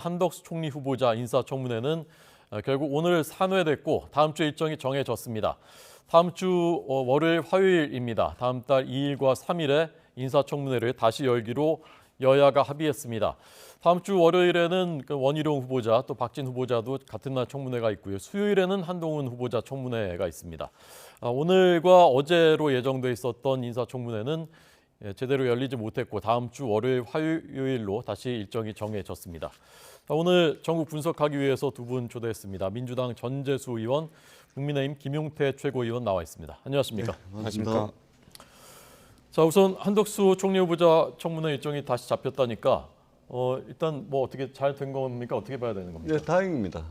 한덕수 총리 후보자 인사청문회는 결국 오늘 산회됐고 다음 주 일정이 정해졌습니다. 다음 주 월요일, 화요일입니다. 다음 달 2일과 3일에 인사청문회를 다시 열기로 여야가 합의했습니다. 다음 주 월요일에는 원희룡 후보자 또 박진 후보자도 같은 날 청문회가 있고요. 수요일에는 한동훈 후보자 청문회가 있습니다. 오늘과 어제로 예정돼 있었던 인사청문회는 제대로 열리지 못했고 다음 주 월요일, 화요일로 다시 일정이 정해졌습니다. 오늘 전국 분석하기 위해서 두 분 초대했습니다. 민주당 전재수 의원, 국민의힘 김용태 최고위원 나와 있습니다. 안녕하십니까? 네, 반갑습니다. 자, 우선 한덕수 총리 후보자 청문회 일정이 다시 잡혔다니까 일단 뭐 어떻게 잘 된 겁니까? 어떻게 봐야 되는 겁니까? 네, 다행입니다.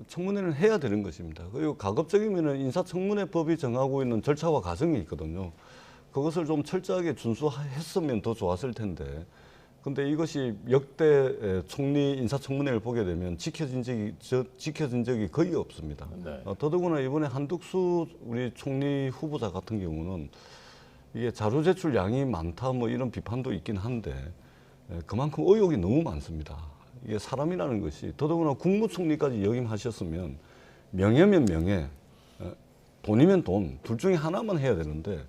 청문회는 해야 되는 것입니다. 그리고 가급적이면 인사청문회법이 정하고 있는 절차와 과정이 있거든요. 그것을 좀 철저하게 준수했으면 더 좋았을 텐데, 근데 이것이 역대 총리 인사청문회를 보게 되면 지켜진 적이 거의 없습니다. 네. 더더구나 이번에 한덕수 우리 총리 후보자 같은 경우는 이게 자료 제출 양이 많다 뭐 이런 비판도 있긴 한데 그만큼 의혹이 너무 많습니다. 이게 사람이라는 것이 더더구나 국무총리까지 역임하셨으면 명예면 명예, 돈이면 돈, 둘 중에 하나만 해야 되는데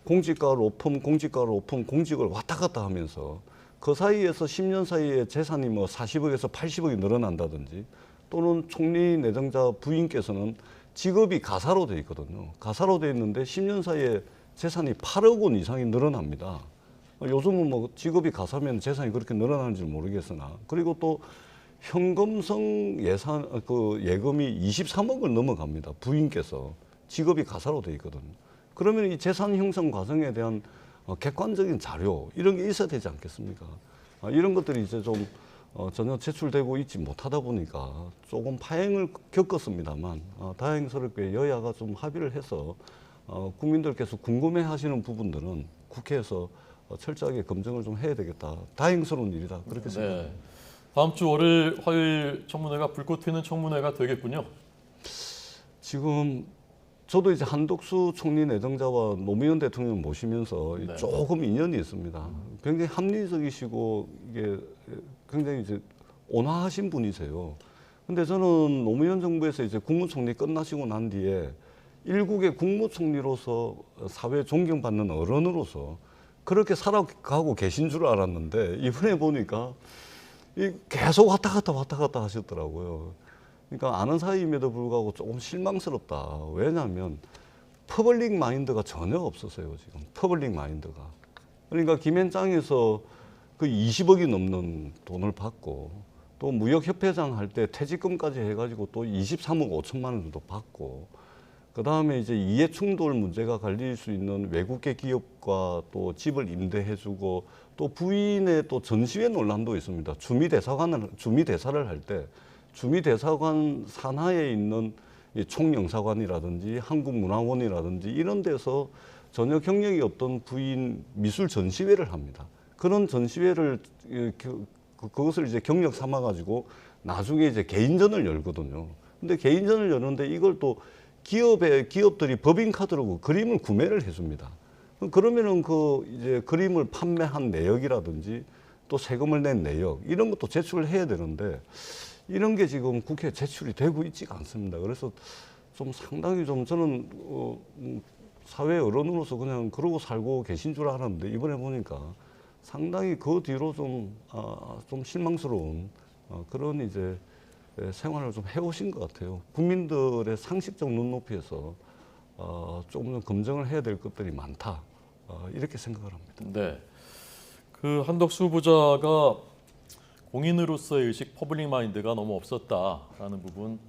공직과 로펌, 공직을 왔다 갔다 하면서 그 사이에서 10년 사이에 재산이 뭐 40억에서 80억이 늘어난다든지 또는 총리 내정자 부인께서는 직업이 가사로 돼 있거든요. 가사로 돼 있는데 10년 사이에 재산이 8억 원 이상이 늘어납니다. 요즘은 뭐 직업이 가사면 재산이 그렇게 늘어나는지 모르겠으나 그리고 또 현금성 예금이 23억을 넘어갑니다. 부인께서 직업이 가사로 돼 있거든요. 그러면 이 재산 형성 과정에 대한 객관적인 자료 이런 게 있어야 되지 않겠습니까? 이런 것들이 이제 좀 전혀 제출되고 있지 못하다 보니까 조금 파행을 겪었습니다만 다행스럽게 여야가 좀 합의를 해서 국민들께서 궁금해하시는 부분들은 국회에서 철저하게 검증을 좀 해야 되겠다. 다행스러운 일이다. 그렇게 생각합니다. 네. 다음 주 월요일, 화요일 청문회가 불꽃 튀는 청문회가 되겠군요. 지금 저도 이제 한덕수 총리 내정자와 노무현 대통령 모시면서 네. 조금 인연이 있습니다. 굉장히 합리적이시고 이게 굉장히 이제 온화하신 분이세요. 근데 저는 노무현 정부에서 이제 국무총리 끝나시고 난 뒤에 일국의 국무총리로서 사회 존경받는 어른으로서 그렇게 살아가고 계신 줄 알았는데 이번에 보니까 계속 왔다 갔다 하셨더라고요. 그러니까 아는 사이임에도 불구하고 조금 실망스럽다. 왜냐하면 퍼블릭 마인드가 전혀 없었어요. 지금 퍼블릭 마인드가. 그러니까 김앤장에서 그 20억이 넘는 돈을 받고 또 무역협회장 할 때 퇴직금까지 해가지고 또 23억 5천만 원 정도 받고 그 다음에 이제 이해충돌 문제가 갈릴 수 있는 외국계 기업과 또 집을 임대해주고 또 부인의 또 전시회 논란도 있습니다. 주미대사를 할 때 주미대사관 산하에 있는 총영사관이라든지 한국문화원이라든지 이런 데서 전혀 경력이 없던 부인 미술 전시회를 합니다. 그런 전시회를 그것을 이제 경력 삼아 가지고 나중에 이제 개인전을 열거든요. 근데 개인전을 여는데 이걸 또 기업들이 법인카드로 그림을 구매를 해줍니다. 그러면은 그 이제 그림을 판매한 내역이라든지 또 세금을 낸 내역 이런 것도 제출을 해야 되는데 이런 게 지금 국회에 제출이 되고 있지가 않습니다. 그래서 좀 상당히 좀 저는 사회 어른으로서 그냥 그러고 살고 계신 줄 알았는데 이번에 보니까 상당히 그 뒤로 좀 실망스러운 그런 이제 생활을 좀 해오신 것 같아요. 국민들의 상식적 눈높이에서 조금 더 검증을 해야 될 것들이 많다. 이렇게 생각을 합니다. 네. 그 한덕수 후보자가 공인으로서의 의식 퍼블릭 마인드가 너무 없었다라는 부분,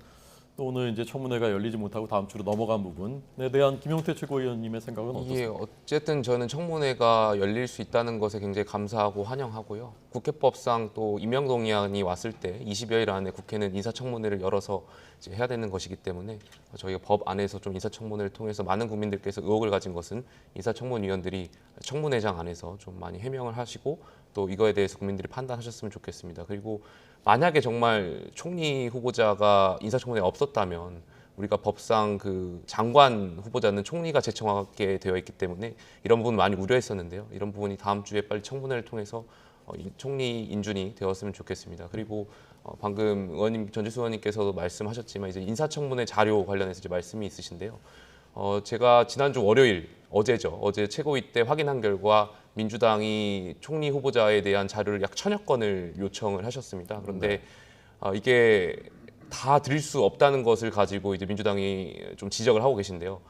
또 오늘 이제 청문회가 열리지 못하고 다음 주로 넘어간 부분에 대한 김용태 최고위원님의 생각은 어떠세요? 어쨌든 저는 청문회가 열릴 수 있다는 것에 굉장히 감사하고 환영하고요. 국회법상 또 임명동의안이 왔을 때 20여일 안에 국회는 인사청문회를 열어서 이제 해야 되는 것이기 때문에 저희가 법 안에서 좀 인사청문회를 통해서 많은 국민들께서 의혹을 가진 것은 인사청문위원들이 청문회장 안에서 좀 많이 해명을 하시고 또 이거에 대해서 국민들이 판단하셨으면 좋겠습니다. 그리고 만약에 정말 총리 후보자가 인사청문회가 없었다면 우리가 법상 그 장관 후보자는 총리가 제청하게 되어 있기 때문에 이런 부분 많이 우려했었는데요. 이런 부분이 다음 주에 빨리 청문회를 통해서 총리 인준이 되었으면 좋겠습니다. 그리고 방금 의원님 전주수 의원님께서도 말씀하셨지만 이제 인사청문회 자료 관련해서 이제 말씀이 있으신데요. 제가 지난주 월요일 어제 최고위 때 확인한 결과 민주당이 총리 후보자에 대한 자료를 약 1000여 건을 요청을 하셨습니다. 그런데 이게 다 드릴 수 없다는 것을 가지고 이제 민주당이 좀 지적을 하고 계신데요.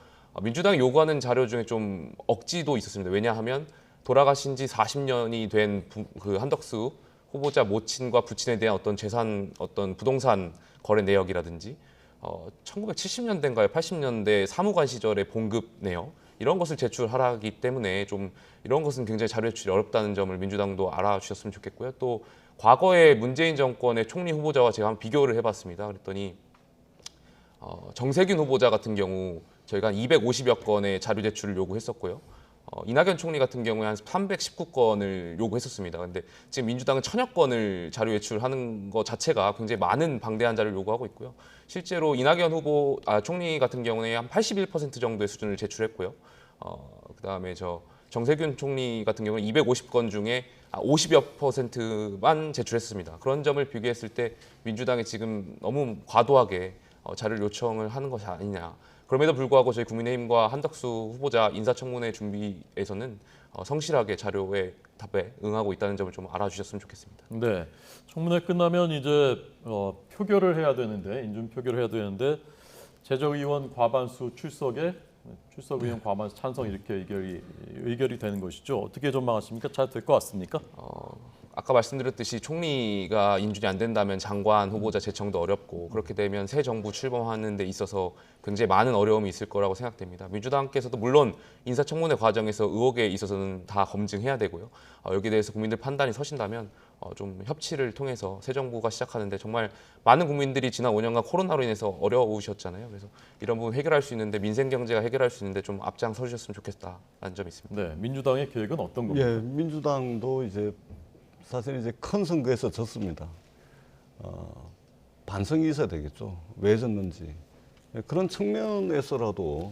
민주당이 요구하는 자료 중에 좀 억지도 있었습니다. 왜냐하면 돌아가신 지 40년이 된 그 한덕수 후보자 모친과 부친에 대한 어떤 재산, 어떤 부동산 거래 내역이라든지 1970년대인가요? 80년대 사무관 시절의 봉급 내역 이런 것을 제출하기 때문에 좀 이런 것은 굉장히 자료 제출이 어렵다는 점을 민주당도 알아주셨으면 좋겠고요. 또 과거에 문재인 정권의 총리 후보자와 제가 한번 비교를 해봤습니다. 그랬더니 정세균 후보자 같은 경우 저희가 한 250여 건의 자료 제출을 요구했었고요. 이낙연 총리 같은 경우에 한 319건을 요구했었습니다. 근데 지금 민주당은 1000여 건을 자료 제출하는 것 자체가 굉장히 많은 방대한 자료를 요구하고 있고요. 실제로 이낙연 총리 같은 경우에 한 81% 정도의 수준을 제출했고요. 그다음에 정세균 총리 같은 경우는 250건 중에 50여 %만 제출했습니다. 그런 점을 비교했을 때 민주당이 지금 너무 과도하게 자료를 요청을 하는 것이 아니냐. 그럼에도 불구하고 저희 국민의힘과 한덕수 후보자 인사청문회 준비에서는 성실하게 자료의 답에 응하고 있다는 점을 좀 알아주셨으면 좋겠습니다. 네, 청문회 끝나면 이제 표결을 해야 되는데 인준 표결을 해야 되는데 제적의원 과반수 출석 의원 과반수 찬성 이렇게 의결이 되는 것이죠. 어떻게 전망하십니까? 잘 될 것 같습니까? 아까 말씀드렸듯이 총리가 인준이 안 된다면 장관 후보자 제청도 어렵고 그렇게 되면 새 정부 출범하는 데 있어서 굉장히 많은 어려움이 있을 거라고 생각됩니다. 민주당께서도 물론 인사청문회 과정에서 의혹에 있어서는 다 검증해야 되고요. 여기에 대해서 국민들 판단이 서신다면 좀 협치를 통해서 새 정부가 시작하는데 정말 많은 국민들이 지난 5년간 코로나로 인해서 어려우셨잖아요. 그래서 이런 부분 해결할 수 있는데 민생 경제가 해결할 수 있는데 좀 앞장서 주셨으면 좋겠다는 점이 있습니다. 네, 민주당의 계획은 어떤 겁니까? 예, 민주당도 이제 사실 이제 큰 선거에서 졌습니다. 반성이 있어야 되겠죠. 왜 졌는지. 그런 측면에서라도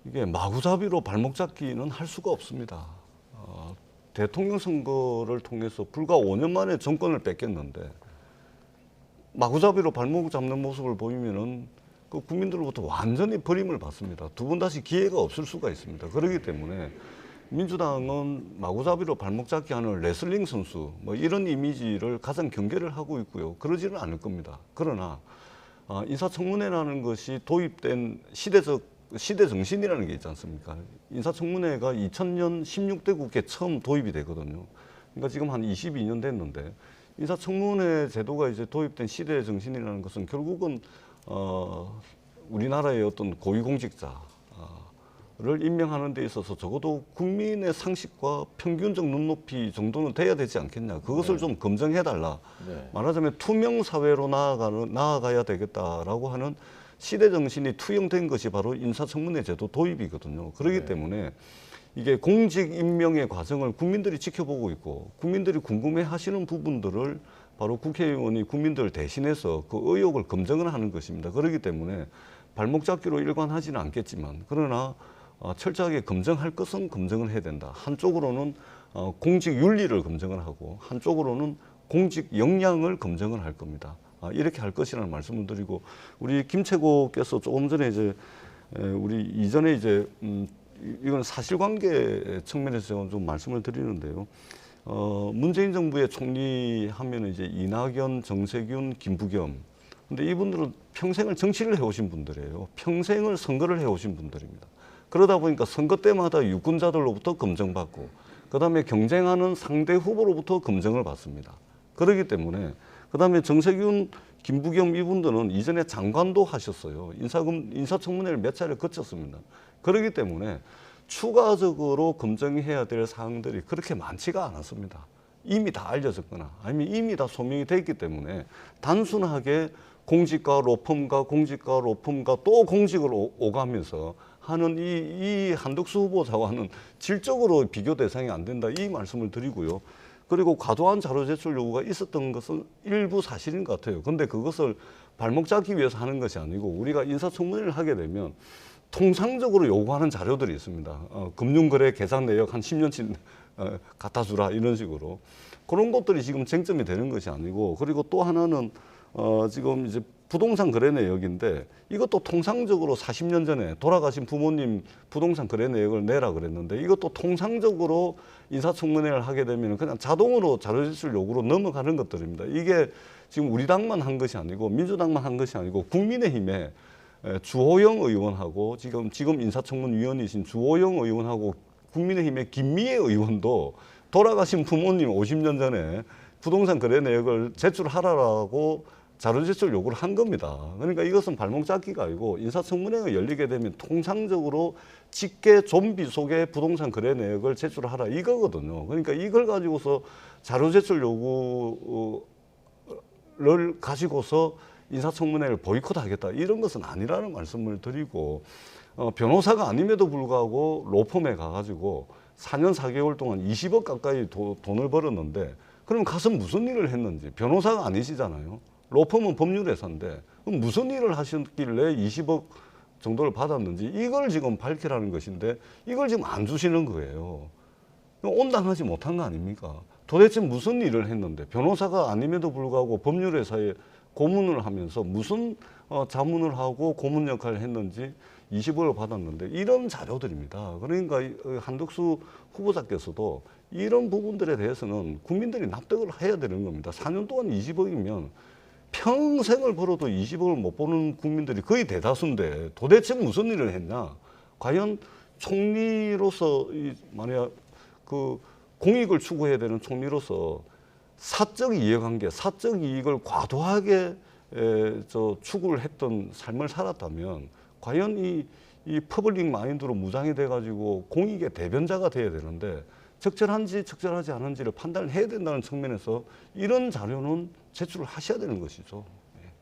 이게 마구잡이로 발목 잡기는 할 수가 없습니다. 대통령 선거를 통해서 불과 5년 만에 정권을 뺏겼는데 마구잡이로 발목 잡는 모습을 보이면은 그 국민들로부터 완전히 버림을 받습니다. 두 번 다시 기회가 없을 수가 있습니다. 그렇기 때문에 민주당은 마구잡이로 발목 잡기 하는 레슬링 선수 뭐 이런 이미지를 가장 경계를 하고 있고요. 그러지는 않을 겁니다. 그러나 인사청문회라는 것이 도입된 시대 정신이라는 게 있지 않습니까? 인사청문회가 2000년 16대 국회 처음 도입이 되거든요. 그러니까 지금 한 22년 됐는데 인사청문회 제도가 이제 도입된 시대 정신이라는 것은 결국은 우리나라의 어떤 고위공직자를 임명하는 데 있어서 적어도 국민의 상식과 평균적 눈높이 정도는 돼야 되지 않겠냐. 그것을 좀 검증해달라. 네. 말하자면 투명 사회로 나아가야 되겠다라고 하는 시대 정신이 투영된 것이 바로 인사청문회 제도 도입이거든요. 그렇기 때문에 이게 공직 임명의 과정을 국민들이 지켜보고 있고 국민들이 궁금해하시는 부분들을 바로 국회의원이 국민들을 대신해서 그 의혹을 검증을 하는 것입니다. 그렇기 때문에 발목 잡기로 일관하지는 않겠지만 그러나 철저하게 검증할 것은 검증을 해야 된다. 한쪽으로는 공직 윤리를 검증을 하고 한쪽으로는 공직 역량을 검증을 할 겁니다. 이렇게 할 것이라는 말씀을 드리고 우리 김채고께서 조금 전에 이제 우리 이전에 이제 이건 사실관계 측면에서 좀 말씀을 드리는데요. 문재인 정부의 총리하면 이제 이낙연, 정세균, 김부겸. 근데 이분들은 평생을 정치를 해오신 분들이에요. 평생을 선거를 해오신 분들입니다. 그러다 보니까 선거 때마다 유권자들로부터 검증받고 그다음에 경쟁하는 상대 후보로부터 검증을 받습니다. 그렇기 때문에 그다음에 정세균, 김부겸 이분들은 이전에 장관도 하셨어요. 인사청문회를 몇 차례 거쳤습니다. 그렇기 때문에 추가적으로 검증해야 될 사항들이 그렇게 많지가 않았습니다. 이미 다 알려졌거나 아니면 이미 다 소명이 됐기 때문에 단순하게 공직과 로펌과 또 공직을 오가면서 하는 이 한덕수 후보자와는 질적으로 비교 대상이 안 된다. 이 말씀을 드리고요. 그리고 과도한 자료 제출 요구가 있었던 것은 일부 사실인 것 같아요. 그런데 그것을 발목 잡기 위해서 하는 것이 아니고 우리가 인사청문회를 하게 되면 통상적으로 요구하는 자료들이 있습니다. 금융거래 계산 내역 한 10년치 갖다 주라 이런 식으로 그런 것들이 지금 쟁점이 되는 것이 아니고, 그리고 또 하나는 지금 이제 부동산 거래 내역인데, 이것도 통상적으로 40년 전에 돌아가신 부모님 부동산 거래 내역을 내라 그랬는데, 이것도 통상적으로 인사청문회를 하게 되면 그냥 자동으로 자료제출 요구로 넘어가는 것들입니다. 이게 지금 우리 당만 한 것이 아니고 민주당만 한 것이 아니고 국민의힘에 주호영 의원하고 지금 인사청문위원이신 주호영 의원하고 국민의힘의 김미애 의원도 돌아가신 부모님 50년 전에 부동산 거래 내역을 제출하라고 자료 제출 요구를 한 겁니다. 그러니까 이것은 발목 잡기가 아니고 인사청문회가 열리게 되면 통상적으로 직계 좀비 속에 부동산 거래 내역을 제출하라 이거거든요. 그러니까 이걸 가지고서 자료 제출 요구를 가지고서 인사청문회를 보이콧하겠다 이런 것은 아니라는 말씀을 드리고, 변호사가 아님에도 불구하고 로펌에 가가지고 4년 4개월 동안 20억 가까이 돈을 벌었는데, 그럼 가서 무슨 일을 했는지, 변호사가 아니시잖아요. 로펌은 법률회사인데 무슨 일을 하셨길래 20억 정도를 받았는지 이걸 지금 밝히라는 것인데, 이걸 지금 안 주시는 거예요. 온당하지 못한 거 아닙니까? 도대체 무슨 일을 했는데, 변호사가 아님에도 불구하고 법률회사에 고문을 하면서 무슨 자문을 하고 고문 역할을 했는지 20억을 받았는데, 이런 자료들입니다. 그러니까 한덕수 후보자께서도 이런 부분들에 대해서는 국민들이 납득을 해야 되는 겁니다. 4년 동안 20억이면 평생을 벌어도 20억을 못 버는 국민들이 거의 대다수인데 도대체 무슨 일을 했냐? 과연 총리로서 만약 그 공익을 추구해야 되는 총리로서 사적 이해관계, 사적 이익을 과도하게 추구를 했던 삶을 살았다면 과연 이 퍼블릭 마인드로 무장이 돼가지고 공익의 대변자가 돼야 되는데, 적절한지 적절하지 않은지를 판단을 해야 된다는 측면에서 이런 자료는 제출을 하셔야 되는 것이죠.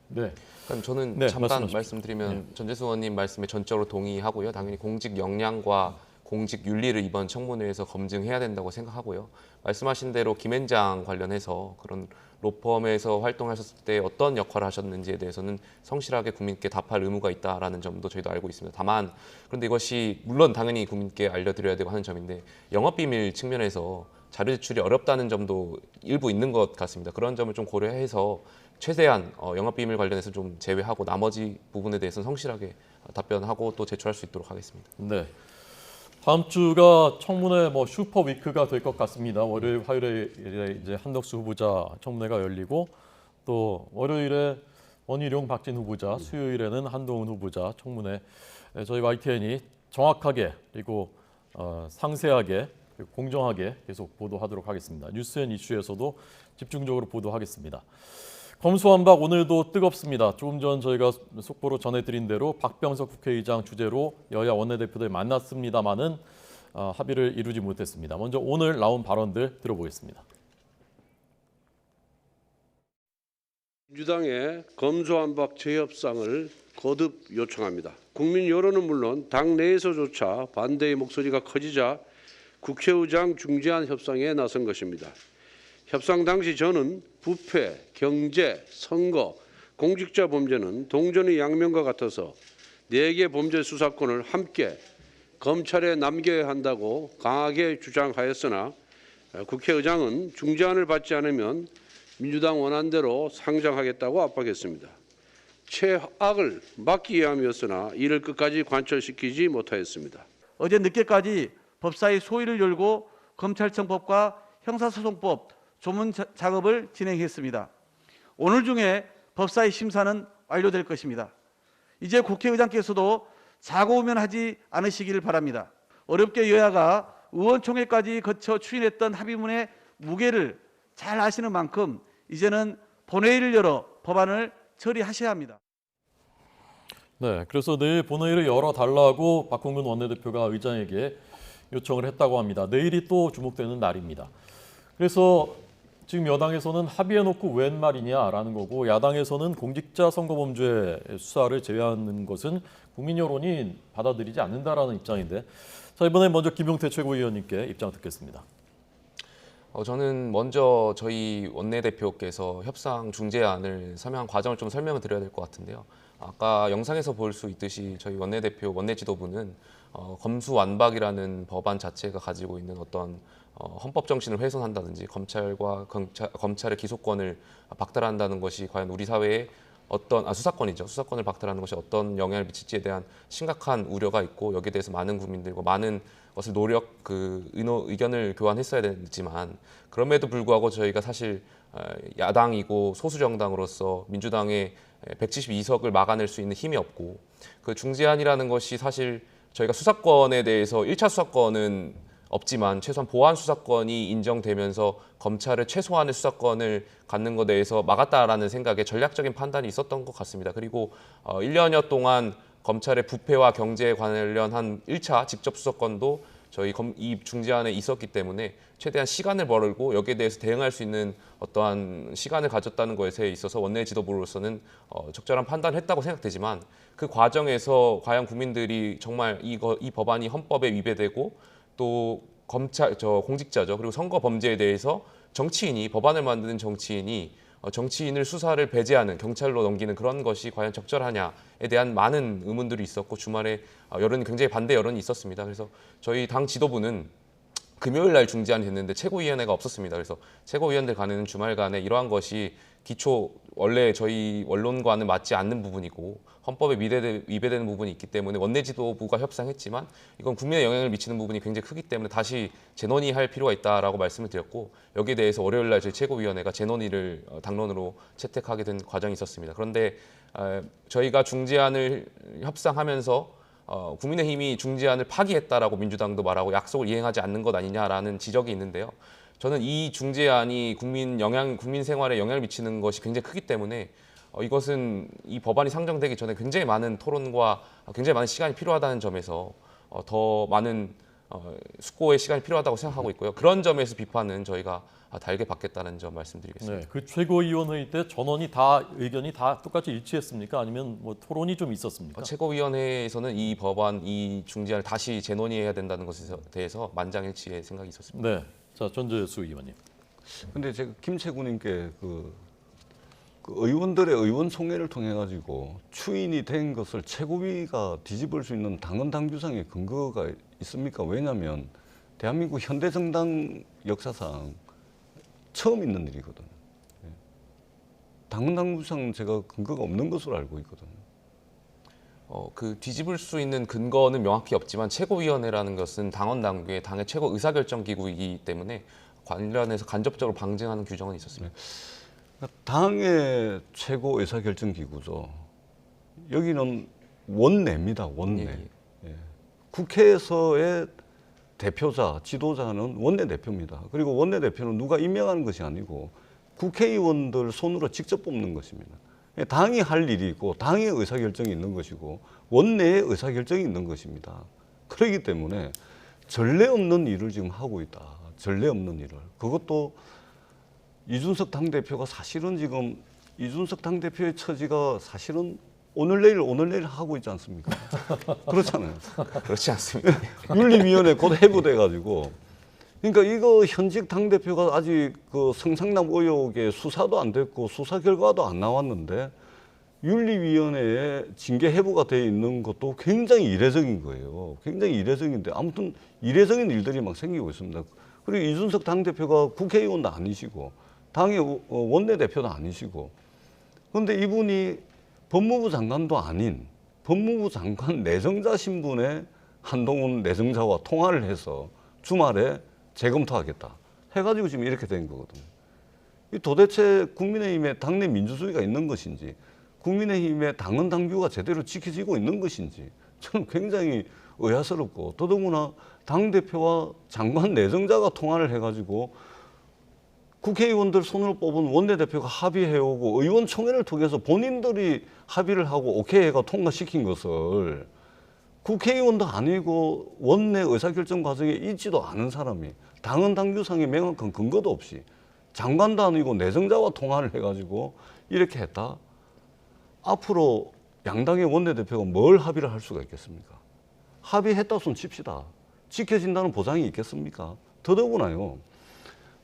네. 그럼 저는 네, 잠깐 말씀하십시오. 말씀드리면 전재수 의원님 말씀에 전적으로 동의하고요. 당연히 공직 역량과 공직 윤리를 이번 청문회에서 검증해야 된다고 생각하고요. 말씀하신 대로 김앤장 관련해서 그런 로펌에서 활동하셨을 때 어떤 역할을 하셨는지에 대해서는 성실하게 국민께 답할 의무가 있다라는 점도 저희도 알고 있습니다. 다만 그런데 이것이 물론 당연히 국민께 알려드려야 되고 하는 점인데, 영업비밀 측면에서 자료 제출이 어렵다는 점도 일부 있는 것 같습니다. 그런 점을 좀 고려해서 최대한 영업비밀 관련해서 좀 제외하고 나머지 부분에 대해서는 성실하게 답변하고 또 제출할 수 있도록 하겠습니다. 네. 다음 주가 청문회 슈퍼 위크가 될 것 같습니다. 월요일, 화요일에 이제 한덕수 후보자 청문회가 열리고, 또 월요일에 원희룡, 박진 후보자, 수요일에는 한동훈 후보자 청문회, 저희 YTN이 정확하게 그리고 상세하게 그리고 공정하게 계속 보도하도록 하겠습니다. 뉴스앤 이슈에서도 집중적으로 보도하겠습니다. 검수완박 오늘도 뜨겁습니다. 조금 전 저희가 속보로 전해드린 대로 박병석 국회의장 주재로 여야 원내대표들 만났습니다마는 합의를 이루지 못했습니다. 먼저 오늘 나온 발언들 들어보겠습니다. 민주당의 검수완박 재협상을 거듭 요청합니다. 국민 여론은 물론 당 내에서조차 반대의 목소리가 커지자 국회의장 중재안 협상에 나선 것입니다. 협상 당시 저는 부패, 경제, 선거, 공직자 범죄는 동전의 양면과 같아서 4개 범죄 수사권을 함께 검찰에 남겨야 한다고 강하게 주장하였으나 국회의장은 중재안을 받지 않으면 민주당 원안대로 상정하겠다고 압박했습니다. 최악을 막기 위함이었으나 이를 끝까지 관철시키지 못하였습니다. 어제 늦게까지 법사위 소위를 열고 검찰청법과 형사소송법 조문 작업을 진행했습니다. 오늘 중에 법사위 심사는 완료될 것입니다. 이제 국회의장께서도 자고우면하지 않으시기를 바랍니다. 어렵게 여야가 의원총회까지 거쳐 추인했던 합의문의 무게를 잘 아시는 만큼 이제는 본회의를 열어 법안을 처리하셔야 합니다. 네, 그래서 내일 본회의를 열어달라고 박홍근 원내대표가 의장에게 요청을 했다고 합니다. 내일이 또 주목되는 날입니다. 그래서 지금 여당에서는 합의해놓고 웬 말이냐라는 거고, 야당에서는 공직자 선거범죄 수사를 제외하는 것은 국민 여론이 받아들이지 않는다라는 입장인데, 자, 이번에 먼저 김용태 최고위원님께 입장 듣겠습니다. 저는 먼저 저희 원내대표께서 협상 중재안을 서명한 과정을 좀 설명을 드려야 될 것 같은데요. 아까 영상에서 볼 수 있듯이 저희 원내대표, 원내지도부는 검수완박이라는 법안 자체가 가지고 있는 어떤 헌법 정신을 훼손한다든지 검찰의 기소권을 박탈한다는 것이 과연 우리 사회에 어떤 수사권이죠. 수사권을 박탈하는 것이 어떤 영향을 미칠지에 대한 심각한 우려가 있고 여기에 대해서 많은 국민들과 많은 것을 의견을 교환했어야 되지만 그럼에도 불구하고 저희가 사실 야당이고 소수 정당으로서 민주당의 172석을 막아낼 수 있는 힘이 없고 그 중재안이라는 것이 사실 저희가 수사권에 대해서 1차 수사권은 없지만 최소한 보안 수사권이 인정되면서 검찰의 최소한의 수사권을 갖는 것에 대해서 막았다라는 생각에 전략적인 판단이 있었던 것 같습니다. 그리고 1년여 동안 검찰의 부패와 경제에 관련한 1차 직접 수사권도 저희 이 중재안에 있었기 때문에 최대한 시간을 벌고 여기에 대해서 대응할 수 있는 어떠한 시간을 가졌다는 것에 있어서 원내 지도부로서는 적절한 판단을 했다고 생각되지만 그 과정에서 과연 국민들이 정말 이 법안이 헌법에 위배되고 또 공직자죠. 그리고 선거 범죄에 대해서 법안을 만드는 정치인이 정치인을 수사를 배제하는 경찰로 넘기는 그런 것이 과연 적절하냐에 대한 많은 의문들이 있었고 주말에 굉장히 반대 여론이 있었습니다. 그래서 저희 당 지도부는 금요일 날 중재안이 됐는데 최고위원회가 없었습니다. 그래서 최고위원들 간에는 주말간에 이러한 것이 원래 저희 원론과는 맞지 않는 부분이고 헌법에 위배되는 부분이 있기 때문에 원내 지도부가 협상했지만 이건 국민에 영향을 미치는 부분이 굉장히 크기 때문에 다시 재논의할 필요가 있다라고 말씀을 드렸고 여기에 대해서 월요일 날 저희 최고위원회가 재논의를 당론으로 채택하게 된 과정이 있었습니다. 그런데 저희가 중재안을 협상하면서 국민의힘이 중재안을 파기했다라고 민주당도 말하고 약속을 이행하지 않는 것 아니냐라는 지적이 있는데요. 저는 이 중재안이 국민 생활에 영향을 미치는 것이 굉장히 크기 때문에 이것은 이 법안이 상정되기 전에 굉장히 많은 토론과 굉장히 많은 시간이 필요하다는 점에서 더 많은 숙고의 시간이 필요하다고 생각하고 있고요. 그런 점에서 비판은 저희가 달게 받겠다는 점 말씀드리겠습니다. 네, 그 최고위원회의 때 의견이 다 똑같이 일치했습니까? 아니면 뭐 토론이 좀 있었습니까? 최고위원회에서는 이 중재안을 다시 재논의해야 된다는 것에 대해서 만장일치의 생각이 있었습니다. 네, 자 전재수 의원님. 근데 제가 김채구님께 그 의원들의 의원총회를 통해 가지고 추인이 된 것을 최고위가 뒤집을 수 있는 당헌 당규상의 근거가 있습니까? 왜냐하면 대한민국 현대 정당 역사상 처음 있는 일이거든요. 당헌 당규상 제가 근거가 없는 것으로 알고 있거든요. 그 뒤집을 수 있는 근거는 명확히 없지만 최고위원회라는 것은 당헌 당규의 당의 최고 의사결정 기구이기 때문에 관련해서 간접적으로 방증하는 규정은 있었습니다. 당의 최고 의사결정 기구죠. 여기는 원내입니다. 원내. 예. 국회에서의 대표자, 지도자는 원내대표입니다. 그리고 원내대표는 누가 임명하는 것이 아니고 국회의원들 손으로 직접 뽑는 것입니다. 당이 할 일이 있고 당의 의사결정이 있는 것이고 원내의 의사결정이 있는 것입니다. 그렇기 때문에 전례 없는 일을 지금 하고 있다. 전례 없는 일을. 그것도 이준석 당대표가 사실은 지금 이준석 당대표의 처지가 사실은 오늘 내일 하고 있지 않습니까? 그렇잖아요. 그렇지 않습니다. 윤리위원회 곧 해부돼 가지고 그러니까 이거 현직 당대표가 아직 그 성상남 의혹의 수사도 안 됐고 수사 결과도 안 나왔는데 윤리위원회에 징계 해부가 돼 있는 것도 굉장히 이례적인 거예요. 굉장히 이례적인데 아무튼 이례적인 일들이 막 생기고 있습니다. 그리고 이준석 당대표가 국회의원도 아니시고 당의 원내대표도 아니시고 그런데 이분이 법무부 장관도 아닌 법무부 장관 내정자 신분의 한동훈 내정자와 통화를 해서 주말에 재검토하겠다 해가지고 지금 이렇게 된 거거든요. 이 도대체 국민의힘의 당내 민주주의가 있는 것인지 국민의힘의 당헌 당규가 제대로 지켜지고 있는 것인지 저는 굉장히 의아스럽고 더더구나 당대표와 장관 내정자가 통화를 해가지고 국회의원들 손으로 뽑은 원내대표가 합의해오고 의원총회를 통해서 본인들이 합의를 하고 오케이 해가 통과시킨 것을 국회의원도 아니고 원내 의사결정 과정에 있지도 않은 사람이 당헌 당규상의 명확한 근거도 없이 장관도 아니고 내정자와 통화를 해가지고 이렇게 했다. 앞으로 양당의 원내대표가 뭘 합의를 할 수가 있겠습니까? 합의했다 손 칩시다. 지켜진다는 보장이 있겠습니까? 더더구나요.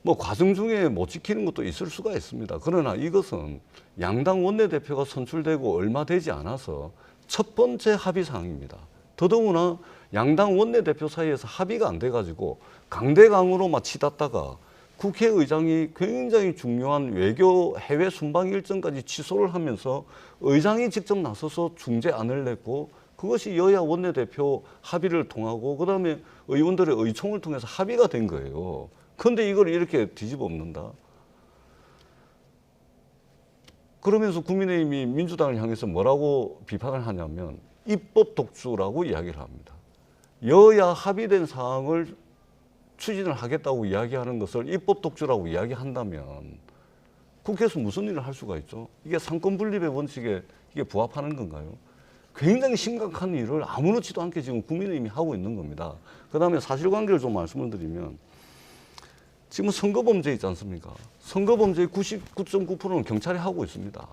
뭐 과정 중에 못 지키는 것도 있을 수가 있습니다. 그러나 이것은 양당 원내대표가 선출되고 얼마 되지 않아서 첫 번째 합의 사항입니다. 더더구나 양당 원내대표 사이에서 합의가 안 돼가지고 강대강으로 막 치닫다가 국회의장이 굉장히 중요한 외교 해외 순방 일정까지 취소를 하면서 의장이 직접 나서서 중재안을 냈고 그것이 여야 원내대표 합의를 통하고 그다음에 의원들의 의총을 통해서 합의가 된 거예요. 그런데 이걸 이렇게 뒤집어 엎는다. 그러면서 국민의힘이 민주당을 향해서 뭐라고 비판을 하냐면 입법 독주라고 이야기를 합니다. 여야 합의된 사항을 추진을 하겠다고 이야기하는 것을 입법 독주라고 이야기한다면 국회에서 무슨 일을 할 수가 있죠? 이게 상권 분립의 원칙에 이게 부합하는 건가요? 굉장히 심각한 일을 아무렇지도 않게 지금 국민의힘이 하고 있는 겁니다. 그다음에 사실관계를 좀 말씀을 드리면 지금 선거범죄 있지 않습니까? 선거범죄의 99.9%는 경찰이 하고 있습니다.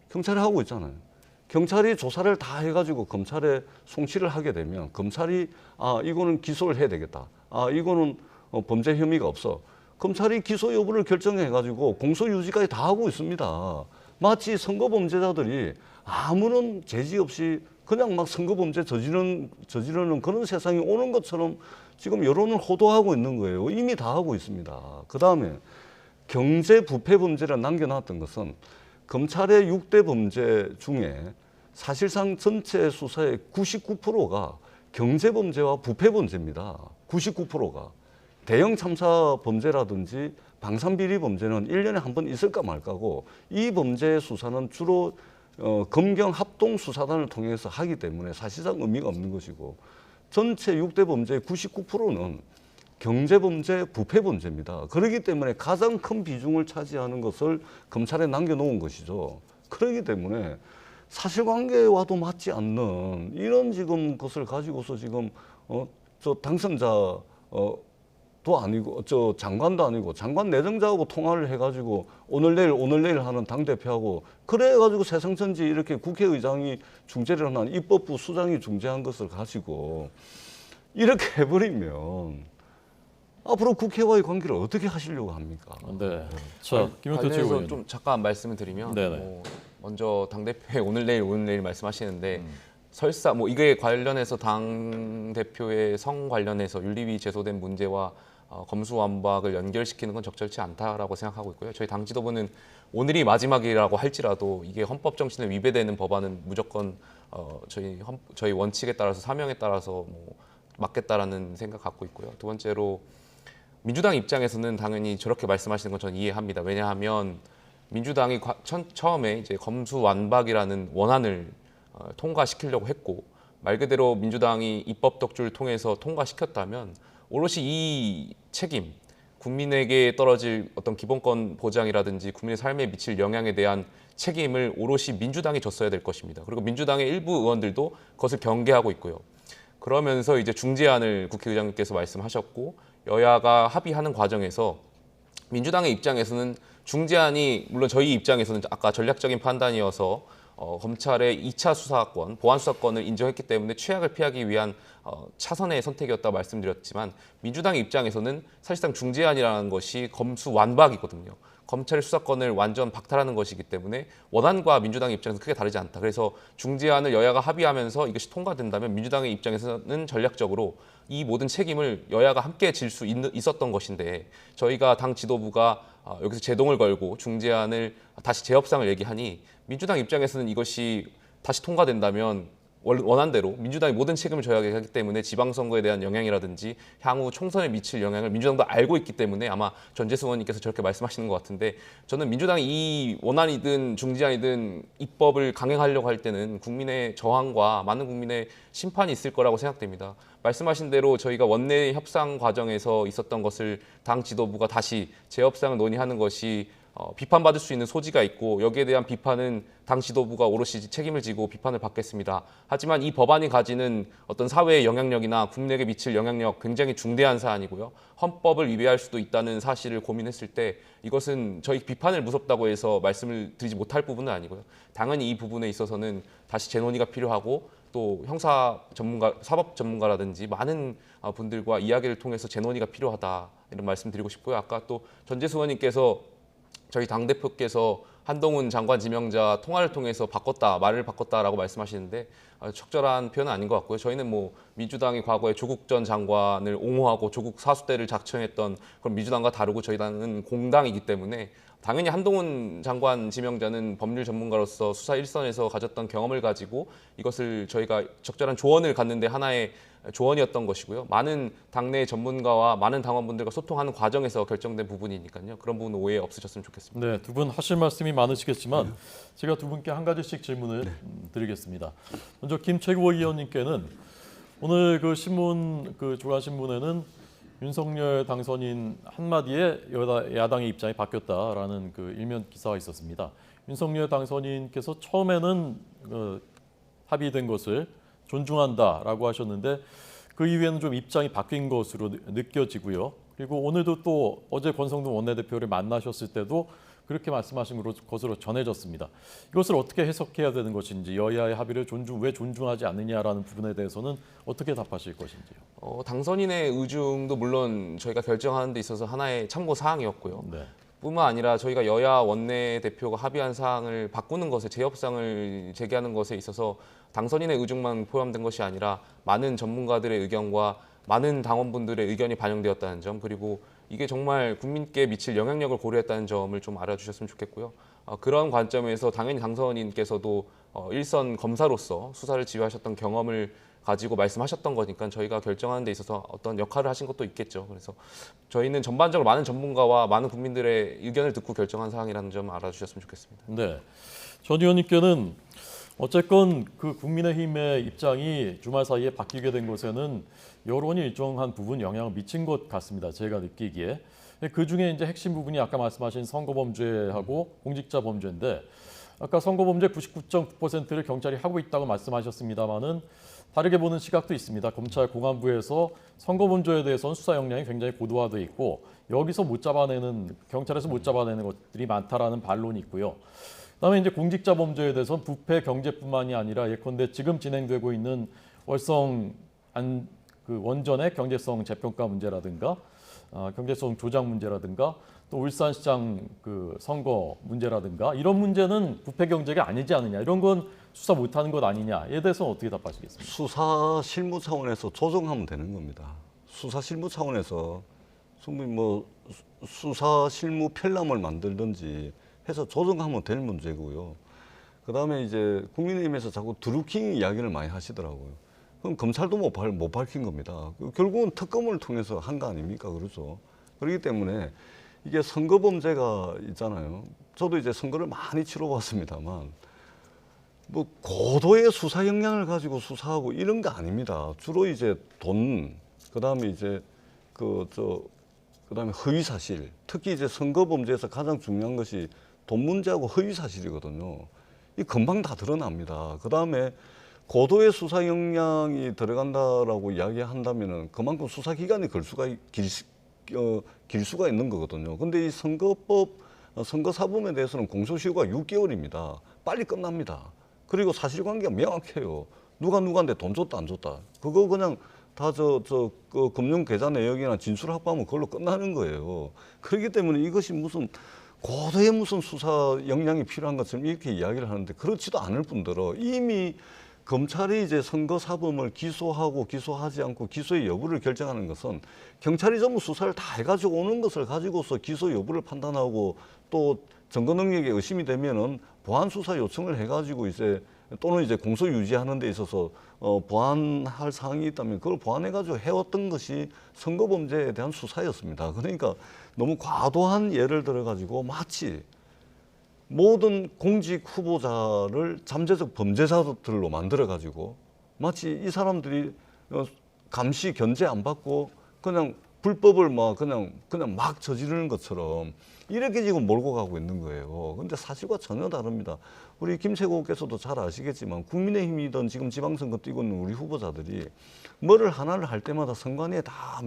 경찰이 하고 있잖아요. 경찰이 조사를 다 해가지고 검찰에 송치를 하게 되면 검찰이 이거는 기소를 해야 되겠다. 이거는 범죄 혐의가 없어. 검찰이 기소 여부를 결정해가지고 공소유지까지 다 하고 있습니다. 마치 선거범죄자들이 아무런 제지 없이 그냥 막 선거범죄 저지르는 그런 세상이 오는 것처럼 지금 여론을 호도하고 있는 거예요. 이미 다 하고 있습니다. 그 다음에 경제 부패 범죄를 남겨놨던 것은 검찰의 6대 범죄 중에 사실상 전체 수사의 99%가 경제 범죄와 부패 범죄입니다. 99%가. 대형 참사 범죄라든지 방산비리 범죄는 1년에 한 번 있을까 말까고 이 범죄 수사는 주로 검경 합동수사단을 통해서 하기 때문에 사실상 의미가 없는 것이고 전체 6대 범죄의 99%는 경제범죄, 부패범죄입니다. 그렇기 때문에 가장 큰 비중을 차지하는 것을 검찰에 남겨놓은 것이죠. 그렇기 때문에 사실관계와도 맞지 않는 이런 지금 것을 가지고서 지금 저 당선자 도 아니고 저 장관도 아니고 장관 내정자하고 통화를 해가지고 오늘 내일 하는 당 대표하고 그래가지고 세상천지 이렇게 국회의장이 중재를 하는 입법부 수장이 중재한 것을 가지고 이렇게 해버리면 앞으로 국회와의 관계를 어떻게 하시려고 합니까? 네. 자, 김용태 관련해서 최고위원. 좀 잠깐 말씀을 드리면 네네. 먼저 당 대표의 오늘 내일 말씀하시는데 설사 이게 관련해서 당 대표의 성 관련해서 윤리위 제소된 문제와 검수완박을 연결시키는 건 적절치 않다라고 생각하고 있고요. 저희 당 지도부는 오늘이 마지막이라고 할지라도 이게 헌법 정신에 위배되는 법안은 무조건 저희 원칙에 따라서 사명에 따라서 막겠다라는 생각 갖고 있고요. 두 번째로 민주당 입장에서는 당연히 저렇게 말씀하시는 건 저는 이해합니다. 왜냐하면 민주당이 처음에 이제 검수완박이라는 원안을 통과시키려고 했고 말 그대로 민주당이 입법 독주를 통해서 통과시켰다면 오롯이 이 책임, 국민에게 떨어질 어떤 기본권 보장이라든지 국민의 삶에 미칠 영향에 대한 책임을 오롯이 민주당이 졌어야 될 것입니다. 그리고 민주당의 일부 의원들도 그것을 경계하고 있고요. 그러면서 이제 중재안을 국회의장님께서 말씀하셨고 여야가 합의하는 과정에서 민주당의 입장에서는 중재안이 물론 저희 입장에서는 아까 전략적인 판단이어서 검찰의 2차 수사권, 보안 수사권을 인정했기 때문에 최악을 피하기 위한 차선의 선택이었다고 말씀드렸지만 민주당의 입장에서는 사실상 중재안이라는 것이 검수완박이거든요. 검찰의 수사권을 완전 박탈하는 것이기 때문에 원안과 민주당의 입장에서 크게 다르지 않다. 그래서 중재안을 여야가 합의하면서 이것이 통과된다면 민주당의 입장에서는 전략적으로 이 모든 책임을 여야가 함께 질 수 있었던 것인데 저희가 당 지도부가 여기서 제동을 걸고 중재안을 다시 재협상을 얘기하니 민주당 입장에서는 이것이 다시 통과된다면 원안대로 민주당이 모든 책임을 져야 하기 때문에 지방선거에 대한 영향이라든지 향후 총선에 미칠 영향을 민주당도 알고 있기 때문에 아마 전재수 의원님께서 저렇게 말씀하시는 것 같은데 저는 민주당이 이 원안이든 중재안이든 입법을 강행하려고 할 때는 국민의 저항과 많은 국민의 심판이 있을 거라고 생각됩니다. 말씀하신 대로 저희가 원내 협상 과정에서 있었던 것을 당 지도부가 다시 재협상을 논의하는 것이 비판받을 수 있는 소지가 있고 여기에 대한 비판은 당 지도부가 오롯이 책임을 지고 비판을 받겠습니다. 하지만 이 법안이 가지는 어떤 사회의 영향력이나 국민에게 미칠 영향력 굉장히 중대한 사안이고요. 헌법을 위배할 수도 있다는 사실을 고민했을 때 이것은 저희 비판을 무섭다고 해서 말씀을 드리지 못할 부분은 아니고요. 당연히 이 부분에 있어서는 다시 재논의가 필요하고 또 형사 전문가, 사법 전문가라든지 많은 분들과 이야기를 통해서 재논의가 필요하다. 이런 말씀드리고 싶고요. 아까 또 전재수 의원님께서 저희 당대표께서 한동훈 장관 지명자 통화를 통해서 말을 바꿨다라고 말씀하시는데 적절한 표현은 아닌 것 같고요. 저희는 뭐 민주당이 과거에 조국 전 장관을 옹호하고 조국 사수대를 작성했던 그런 민주당과 다르고 저희 당은 공당이기 때문에 당연히 한동훈 장관 지명자는 법률 전문가로서 수사 일선에서 가졌던 경험을 가지고 이것을 저희가 적절한 조언을 갖는데 하나의 조언이었던 것이고요. 많은 당내 전문가와 많은 당원분들과 소통하는 과정에서 결정된 부분이니까요. 그런 부분 오해 없으셨으면 좋겠습니다. 네, 두 분 하실 말씀이 많으시겠지만 제가 두 분께 한 가지씩 질문을 드리겠습니다. 먼저 김최고 의원님께는 오늘 그 신문 그 조간신문에는 윤석열 당선인 한마디에 야당의 입장이 바뀌었다라는 그 일면 기사가 있었습니다. 윤석열 당선인께서 처음에는 합의된 것을 존중한다라고 하셨는데 그 이후에는 좀 입장이 바뀐 것으로 느껴지고요. 그리고 오늘도 또 어제 권성동 원내대표를 만나셨을 때도 그렇게 말씀하신 것으로 전해졌습니다. 이것을 어떻게 해석해야 되는 것인지 여야의 합의를 왜 존중하지 않느냐라는 부분에 대해서는 어떻게 답하실 것인지요. 당선인의 의중도 물론 저희가 결정하는 데 있어서 하나의 참고 사항이었고요. 네. 뿐만 아니라 저희가 여야 원내대표가 합의한 사항을 바꾸는 것에 재협상을 제기하는 것에 있어서 당선인의 의중만 포함된 것이 아니라 많은 전문가들의 의견과 많은 당원분들의 의견이 반영되었다는 점, 그리고 이게 정말 국민께 미칠 영향력을 고려했다는 점을 좀 알아주셨으면 좋겠고요. 그런 관점에서 당연히 당선인께서도 일선 검사로서 수사를 지휘하셨던 경험을 가지고 말씀하셨던 거니까 저희가 결정하는 데 있어서 어떤 역할을 하신 것도 있겠죠. 그래서 저희는 전반적으로 많은 전문가와 많은 국민들의 의견을 듣고 결정한 사항이라는 점 알아주셨으면 좋겠습니다. 네, 전 의원님께는 어쨌건 그 국민의힘의 입장이 주말 사이에 바뀌게 된 것에는 여론이 일정한 부분 영향을 미친 것 같습니다. 제가 느끼기에. 그 중에 이제 핵심 부분이 아까 말씀하신 선거범죄하고 공직자범죄인데 아까 선거범죄 99.9%를 경찰이 하고 있다고 말씀하셨습니다마는 다르게 보는 시각도 있습니다. 검찰 공안부에서 선거범죄에 대해서는 수사 역량이 굉장히 고도화돼 있고 여기서 경찰에서 못 잡아내는 것들이 많다라는 반론이 있고요. 그다음에 이제 공직자 범죄에 대해서는 부패 경제뿐만이 아니라 예컨대 지금 진행되고 있는 원전의 경제성 재평가 문제라든가 경제성 조작 문제라든가 또 울산시장 그 선거 문제라든가 이런 문제는 부패 경제가 아니지 않느냐, 이런 건 수사 못하는 것 아니냐에 대해서는 어떻게 답하시겠습니까? 수사 실무 차원에서 조정하면 되는 겁니다. 수사 실무 차원에서 충분히 뭐 수사 실무 편람을 만들든지 해서 조정하면 될 문제고요. 그다음에 이제 국민의힘에서 자꾸 드루킹 이야기를 많이 하시더라고요. 그럼 검찰도 못 밝힌 겁니다. 결국은 특검을 통해서 한 거 아닙니까? 그렇죠. 그렇기 때문에 이게 선거범죄가 있잖아요. 저도 이제 선거를 많이 치러봤습니다만 뭐 고도의 수사 역량을 가지고 수사하고 이런 거 아닙니다. 주로 이제 돈, 그다음에 이제 그다음에 허위 사실. 특히 이제 선거범죄에서 가장 중요한 것이 돈 문제하고 허위 사실이거든요. 이 금방 다 드러납니다. 그다음에 고도의 수사 역량이 들어간다라고 이야기한다면은 그만큼 수사 기간이 길 수가 있는 거거든요. 근데 이 선거사범에 대해서는 공소시효가 6개월입니다. 빨리 끝납니다. 그리고 사실관계가 명확해요. 누가 누구한테 돈 줬다 안 줬다. 그거 그냥 다 그 금융 계좌 내역이나 진술 확보하면 그걸로 끝나는 거예요. 그렇기 때문에 이것이 무슨 고도의 무슨 수사 역량이 필요한 것처럼 이렇게 이야기를 하는데 그렇지도 않을 뿐더러 이미 검찰이 이제 선거사범을 기소하고 기소하지 않고 기소의 여부를 결정하는 것은 경찰이 전부 수사를 다 해가지고 오는 것을 가지고서 기소 여부를 판단하고 또 증거 능력에 의심이 되면은 보완 수사 요청을 해가지고 이제 또는 이제 공소 유지하는 데 있어서 보완할 사항이 있다면 그걸 보완해가지고 해왔던 것이 선거범죄에 대한 수사였습니다. 그러니까 너무 과도한 예를 들어가지고 마치 모든 공직 후보자를 잠재적 범죄자들로 만들어가지고 마치 이 사람들이 감시 견제 안 받고 그냥 불법을 그냥 막 저지르는 것처럼 이렇게 지금 몰고 가고 있는 거예요. 근데 사실과 전혀 다릅니다. 우리 김채국께서도 잘 아시겠지만 국민의힘이든 지금 지방선거 뛰고 있는 우리 후보자들이 뭐를 하나를 할 때마다 선관위에 다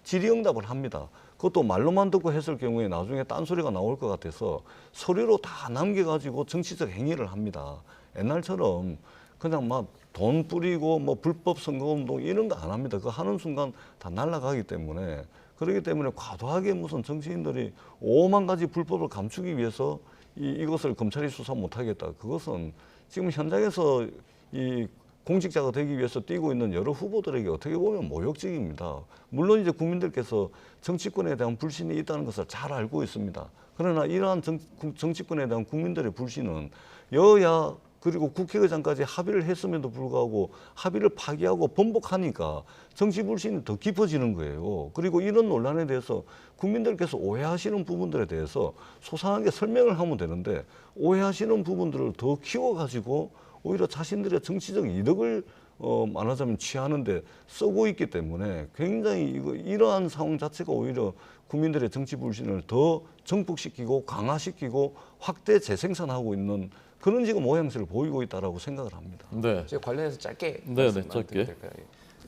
질의응답을 합니다. 그것도 말로만 듣고 했을 경우에 나중에 딴소리가 나올 것 같아서 서류로 다 남겨가지고 정치적 행위를 합니다. 옛날처럼 그냥 막 돈 뿌리고 뭐 불법 선거운동 이런 거 안 합니다. 그거 하는 순간 다 날아가기 때문에 그렇기 때문에 과도하게 무슨 정치인들이 오만 가지 불법을 감추기 위해서 이것을 검찰이 수사 못하겠다. 그것은 지금 현장에서 이 공직자가 되기 위해서 뛰고 있는 여러 후보들에게 어떻게 보면 모욕적입니다. 물론 이제 국민들께서 정치권에 대한 불신이 있다는 것을 잘 알고 있습니다. 그러나 이러한 정치권에 대한 국민들의 불신은 여야 그리고 국회의장까지 합의를 했음에도 불구하고 합의를 파기하고 번복하니까 정치 불신이 더 깊어지는 거예요. 그리고 이런 논란에 대해서 국민들께서 오해하시는 부분들에 대해서 소상하게 설명을 하면 되는데 오해하시는 부분들을 더 키워가지고 오히려 자신들의 정치적 이득을 말하자면 취하는데 쓰고 있기 때문에 굉장히 이러한 상황 자체가 오히려 국민들의 정치 불신을 더 증폭시키고 강화시키고 확대 재생산하고 있는 그런 지금 모양새를 보이고 있다라고 생각을 합니다. 네. 제가 관련해서 짧게 네, 말씀 짧게. 드려도 될까요? 예.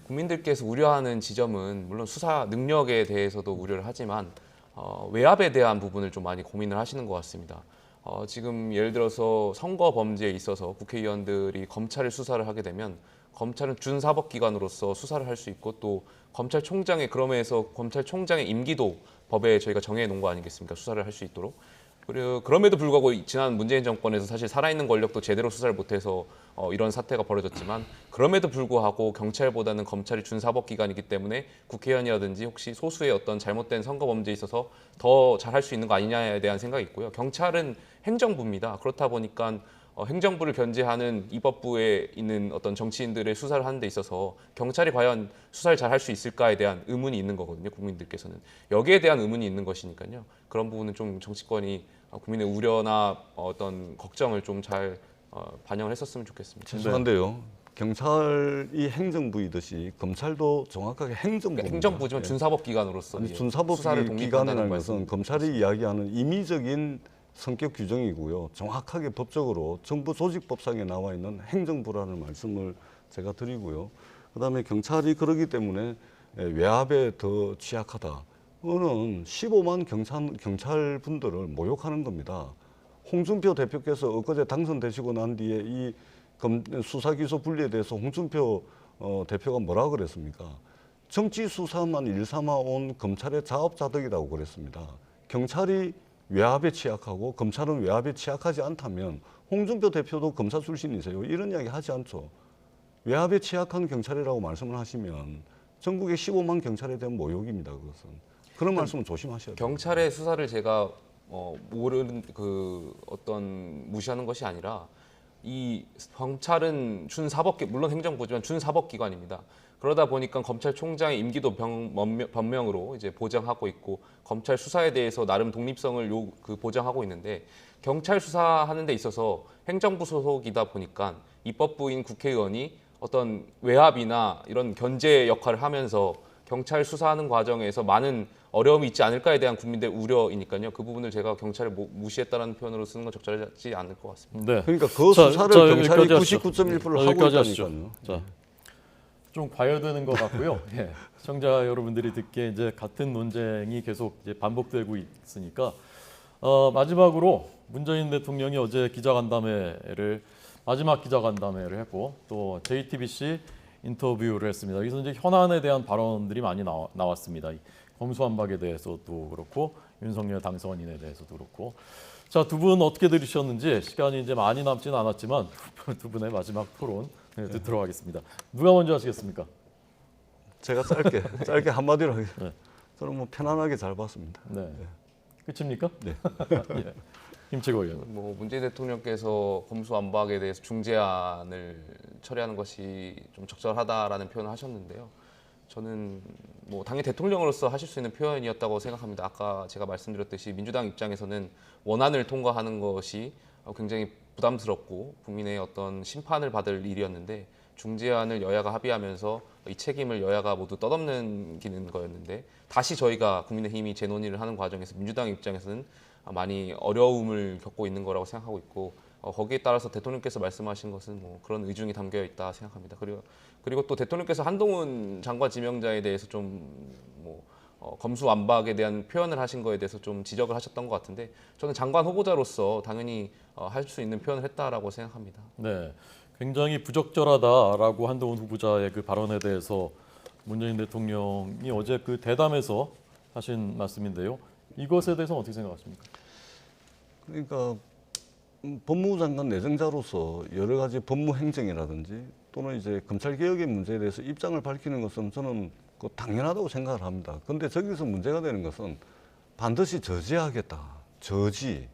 국민들께서 우려하는 지점은 물론 수사 능력에 대해서도 우려를 하지만 외압에 대한 부분을 좀 많이 고민을 하시는 것 같습니다. 지금 예를 들어서 선거 범죄에 있어서 국회의원들이 검찰을 수사를 하게 되면 검찰은 준사법기관으로서 수사를 할 수 있고 또 검찰총장의 그럼에서 검찰총장의 임기도 법에 저희가 정해 놓은 거 아니겠습니까? 수사를 할 수 있도록. 그리고 그럼에도 불구하고 지난 문재인 정권에서 사실 살아있는 권력도 제대로 수사를 못해서 이런 사태가 벌어졌지만 그럼에도 불구하고 경찰보다는 검찰이 준사법기관이기 때문에 국회의원이라든지 혹시 소수의 어떤 잘못된 선거 범죄에 있어서 더 잘할 수 있는 거 아니냐에 대한 생각이 있고요. 경찰은 행정부입니다. 그렇다 보니까 행정부를 견제하는 입법부에 있는 어떤 정치인들의 수사를 하는 데 있어서 경찰이 과연 수사를 잘 할 수 있을까에 대한 의문이 있는 거거든요. 국민들께서는. 여기에 대한 의문이 있는 것이니까요. 그런 부분은 좀 정치권이 국민의 우려나 어떤 걱정을 좀 잘 반영을 했었으면 좋겠습니다. 죄송한데요. 경찰이 행정부이듯이 검찰도 정확하게 행정부입니다. 행정부지만 예. 준사법기관으로서 아니, 수사를 준사법기관이라는 독립한다는 것은 말씀. 검찰이 이야기하는 임의적인 성격 규정이고요. 정확하게 법적으로 정부 조직법상에 나와 있는 행정부라는 말씀을 제가 드리고요. 그다음에 경찰이 그러기 때문에 외압에 더 취약하다. 그거는 15만 경찰 분들을 모욕하는 겁니다. 홍준표 대표께서 엊그제 당선되시고 난 뒤에 이 수사 기소 분리에 대해서 홍준표 대표가 뭐라 그랬습니까? 정치 수사만 일삼아 온 검찰의 자업자득이라고 그랬습니다. 경찰이 외압에 취약하고 검찰은 외압에 취약하지 않다면 홍준표 대표도 검사 출신이세요. 이런 이야기 하지 않죠. 외압에 취약한 경찰이라고 말씀을 하시면 전국의 15만 경찰에 대한 모욕입니다. 그것은. 그런 말씀은 조심하셔야 돼요. 경찰의 수사를 제가 모르는 그 어떤 무시하는 것이 아니라 이 경찰은 물론 행정부지만 준사법기관입니다. 그러다 보니까 검찰총장의 임기도 변명으로 이제 보장하고 있고 검찰 수사에 대해서 나름 독립성을 보장하고 있는데 경찰 수사하는 데 있어서 행정부 소속이다 보니까 입법부인 국회의원이 어떤 외압이나 이런 견제 역할을 하면서 경찰 수사하는 과정에서 많은 어려움이 있지 않을까에 대한 국민들의 우려이니까요. 그 부분을 제가 경찰을 무시했다는 표현으로 쓰는 건 적절하지 않을 것 같습니다. 네. 그러니까 그 자, 수사를 자, 경찰이 여기까지 하시죠. 99.1%를 하고 여기까지 하시죠. 있다니까요. 자, 좀 과열되는 것 같고요. 예. 시청자 여러분들이 듣기에 이제 같은 논쟁이 계속 이제 반복되고 있으니까 마지막으로 문재인 대통령이 어제 마지막 기자간담회를 했고 또 JTBC 인터뷰를 했습니다. 여기서 이제 현안에 대한 발언들이 많이 나왔습니다. 검수완박에 대해서도 그렇고 윤석열 당선인에 대해서도 그렇고. 자, 두 분 어떻게 들으셨는지 시간이 이제 많이 남지는 않았지만 두 분의 마지막 토론 듣도록 하겠습니다. 누가 먼저 하시겠습니까? 제가 짧게 한마디로 하겠습니다. 네. 저는 뭐 편안하게 잘 봤습니다. 네. 끝입니까? 네. 예. 김치고 의원. 문재인 대통령께서 검수완박에 대해서 중재안을 처리하는 것이 좀 적절하다라는 표현을 하셨는데요. 저는 당연히 대통령으로서 하실 수 있는 표현이었다고 생각합니다. 아까 제가 말씀드렸듯이 민주당 입장에서는 원안을 통과하는 것이 굉장히 부담스럽고 국민의 어떤 심판을 받을 일이었는데 중재안을 여야가 합의하면서 이 책임을 여야가 모두 떠넘기는 거였는데 다시 저희가 국민의힘이 재논의를 하는 과정에서 민주당 입장에서는 많이 어려움을 겪고 있는 거라고 생각하고 있고 거기에 따라서 대통령께서 말씀하신 것은 그런 의중이 담겨 있다 생각합니다. 그리고 또 대통령께서 한동훈 장관 지명자에 대해서 좀 검수완박에 대한 표현을 하신 거에 대해서 좀 지적을 하셨던 것 같은데 저는 장관 후보자로서 당연히 할 수 있는 표현을 했다라고 생각합니다. 네, 굉장히 부적절하다라고 한동훈 후보자의 그 발언에 대해서 문재인 대통령이 어제 그 대담에서 하신 말씀인데요. 이것에 대해서는 어떻게 생각하십니까? 그러니까 법무부 장관 내정자로서 여러 가지 법무 행정이라든지 또는 이제 검찰 개혁의 문제에 대해서 입장을 밝히는 것은 저는 그 당연하다고 생각을 합니다. 그런데 저기서 문제가 되는 것은 반드시 저지하겠다. 저지.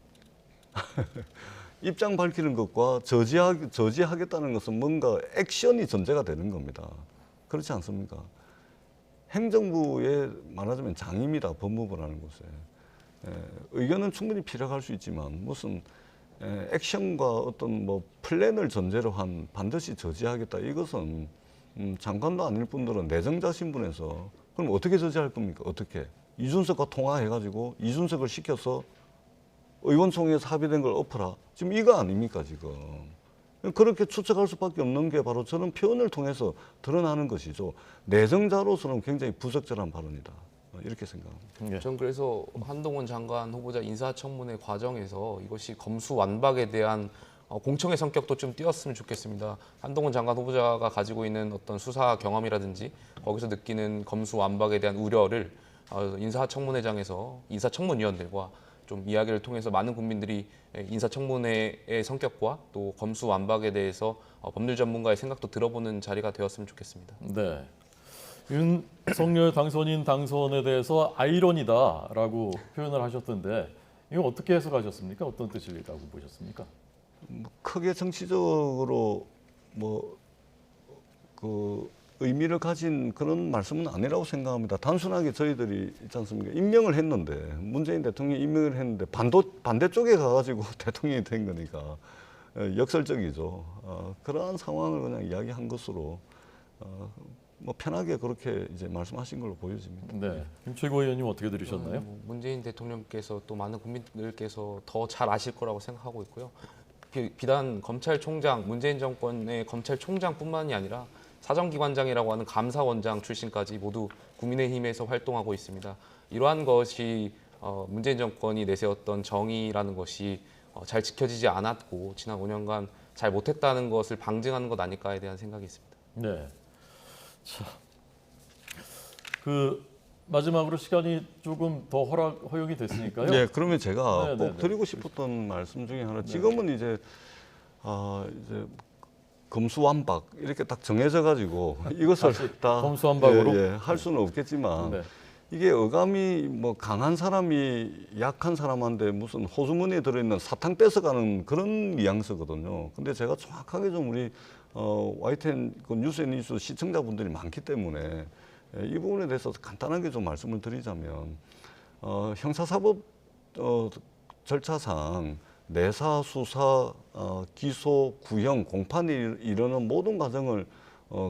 입장 밝히는 것과 저지하겠다는 것은 뭔가 액션이 전제가 되는 겁니다. 그렇지 않습니까? 행정부의 말하자면 장입니다. 법무부라는 곳에. 의견은 충분히 피력할 수 있지만 무슨 액션과 어떤 뭐 플랜을 전제로 한 반드시 저지하겠다. 이것은 장관도 아닐 뿐더러 내정자 신분에서 그럼 어떻게 저지할 겁니까? 어떻게? 이준석과 통화해가지고 이준석을 시켜서 의원총회에서 합의된 걸 엎어라. 지금 이거 아닙니까 지금? 그렇게 추측할 수밖에 없는 게 바로 저는 표현을 통해서 드러나는 것이죠. 내정자로서는 굉장히 부적절한 발언이다. 이렇게 생각합니다. 예. 전 그래서 한동훈 장관 후보자 인사청문회 과정에서 이것이 검수완박에 대한 공청회 성격도 좀 띄었으면 좋겠습니다. 한동훈 장관 후보자가 가지고 있는 어떤 수사 경험이라든지 거기서 느끼는 검수완박에 대한 우려를 인사청문회장에서 인사청문위원들과 좀 이야기를 통해서 많은 국민들이 인사청문회의 성격과 또 검수완박에 대해서 법률 전문가의 생각도 들어보는 자리가 되었으면 좋겠습니다. 네. 윤석열 당선인 당선에 대해서 아이러니다라고 표현을 하셨던데 이거 어떻게 해석하셨습니까? 어떤 뜻이라고 보셨습니까? 크게 정치적으로 그 의미를 가진 그런 말씀은 아니라고 생각합니다. 단순하게 저희들이 있지 않습니까? 임명을 했는데 문재인 대통령이 임명을 했는데 반대쪽에 가가지고 대통령이 된 거니까 역설적이죠. 그러한 상황을 그냥 이야기한 것으로 뭐 편하게 그렇게 이제 말씀하신 걸로 보여집니다. 네. 김 최고위원님 어떻게 들으셨나요? 문재인 대통령께서 또 많은 국민들께서 더 잘 아실 거라고 생각하고 있고요. 비단 검찰총장, 문재인 정권의 검찰총장뿐만이 아니라 사정기관장이라고 하는 감사원장 출신까지 모두 국민의힘에서 활동하고 있습니다. 이러한 것이 문재인 정권이 내세웠던 정의라는 것이 잘 지켜지지 않았고 지난 5년간 잘 못했다는 것을 방증하는 것 아닐까에 대한 생각이 있습니다. 네. 자, 마지막으로 시간이 조금 더 허용이 됐으니까요. 네, 그러면 제가 네, 꼭 네. 드리고 싶었던 말씀 중에 하나. 지금은 이제 검수완박 이렇게 딱 정해져 가지고 이것을 다 검수완박으로? 할 수는 없겠지만 네. 이게 어감이 뭐 강한 사람이 약한 사람한테 무슨 호수문에 들어있는 사탕 뺏어가는 그런 뉘앙스거든요. 근데 제가 정확하게 좀 우리 YTN 그 뉴스앤뉴스 시청자분들이 많기 때문에 이 부분에 대해서 간단하게 좀 말씀을 드리자면 형사사법 절차상 내사, 수사, 기소, 구형, 공판이 이르는 모든 과정을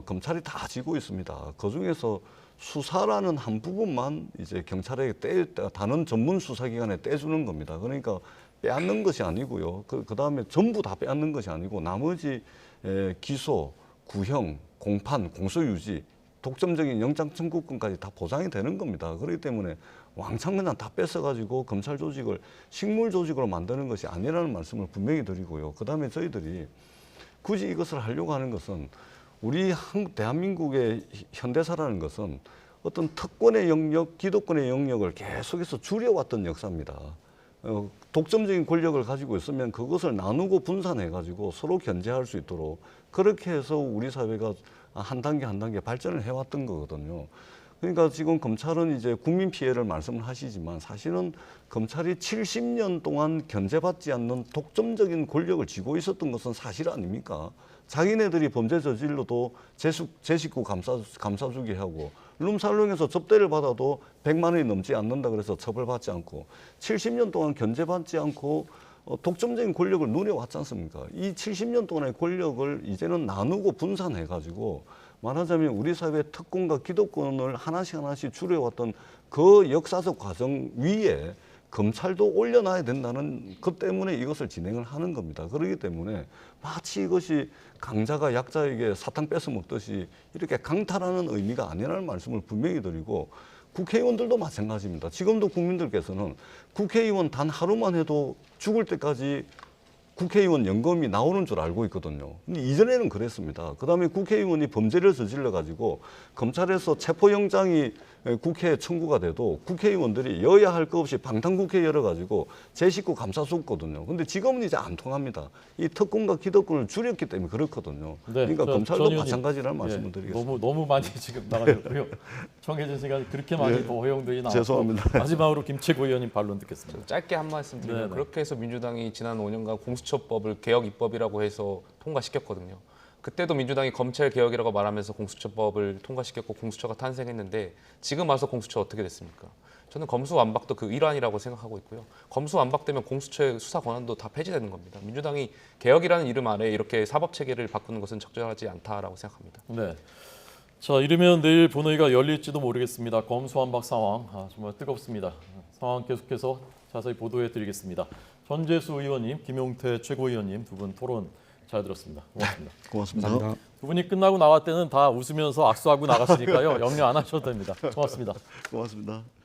검찰이 다 지고 있습니다. 그 중에서 수사라는 한 부분만 이제 경찰에게 다른 전문 수사기관에 떼주는 겁니다. 그러니까 빼앗는 것이 아니고요. 그 다음에 전부 다 빼앗는 것이 아니고 나머지 기소, 구형, 공판, 공소유지, 독점적인 영장 청구권까지 다 보장이 되는 겁니다. 그렇기 때문에 왕창 그냥 다 뺏어가지고 검찰 조직을 식물 조직으로 만드는 것이 아니라는 말씀을 분명히 드리고요. 그 다음에 저희들이 굳이 이것을 하려고 하는 것은 우리 대한민국의 현대사라는 것은 어떤 특권의 영역, 기득권의 영역을 계속해서 줄여왔던 역사입니다. 독점적인 권력을 가지고 있으면 그것을 나누고 분산해가지고 서로 견제할 수 있도록 그렇게 해서 우리 사회가 한 단계 한 단계 발전을 해왔던 거거든요. 그러니까 지금 검찰은 이제 국민 피해를 말씀을 하시지만 사실은 검찰이 70년 동안 견제받지 않는 독점적인 권력을 쥐고 있었던 것은 사실 아닙니까? 자기네들이 범죄 저질러도 제 식구 감싸주게 하고 룸살롱에서 접대를 받아도 100만 원이 넘지 않는다 그래서 처벌받지 않고 70년 동안 견제받지 않고 독점적인 권력을 누려왔지 않습니까? 이 70년 동안의 권력을 이제는 나누고 분산해가지고 말하자면 우리 사회의 특권과 기득권을 하나씩 줄여왔던 그 역사적 과정 위에 검찰도 올려놔야 된다는 것 때문에 이것을 진행을 하는 겁니다. 그렇기 때문에 마치 이것이 강자가 약자에게 사탕 뺏어 먹듯이 이렇게 강탈하는 의미가 아니라는 말씀을 분명히 드리고 국회의원들도 마찬가지입니다. 지금도 국민들께서는 국회의원 단 하루만 해도 죽을 때까지 국회의원 연금이 나오는 줄 알고 있거든요. 근데 이전에는 그랬습니다. 그다음에 국회의원이 범죄를 저질러 가지고 검찰에서 체포영장이 국회에 청구가 돼도 국회의원들이 여야 할 것 없이 방탄국회 열어가지고 제 식구 감싸 쏟거든요. 근데 지금은 이제 안 통합니다. 이 특권과 기득권을 줄였기 때문에 그렇거든요. 네, 그러니까 전 검찰도 의원님, 마찬가지라는 예, 말씀을 드리겠습니다. 너무 많이 지금 나가셨고요. 정해진 시간이 그렇게 많이 더 허용되지 않았고 죄송합니다. 마지막으로 김채구 의원님 반론 듣겠습니다. 짧게 한 말씀 드리면 네네. 그렇게 해서 민주당이 지난 5년간 공수처법을 개혁 입법이라고 해서 통과시켰거든요. 그때도 민주당이 검찰 개혁이라고 말하면서 공수처법을 통과시켰고 공수처가 탄생했는데 지금 와서 공수처 어떻게 됐습니까? 저는 검수완박도 그 일환이라고 생각하고 있고요. 검수완박되면 공수처의 수사 권한도 다 폐지되는 겁니다. 민주당이 개혁이라는 이름 아래 이렇게 사법 체계를 바꾸는 것은 적절하지 않다라고 생각합니다. 네. 자, 이르면 내일 본회의가 열릴지도 모르겠습니다. 검수완박 상황 정말 뜨겁습니다. 상황 계속해서 자세히 보도해 드리겠습니다. 전재수 의원님, 김용태 최고위원님 두 분 토론 잘 들었습니다. 고맙습니다. 고맙습니다. 두 분이 끝나고 나갈 때는 다 웃으면서 악수하고 나갔으니까요. 염려 안 하셔도 됩니다. 고맙습니다. 고맙습니다.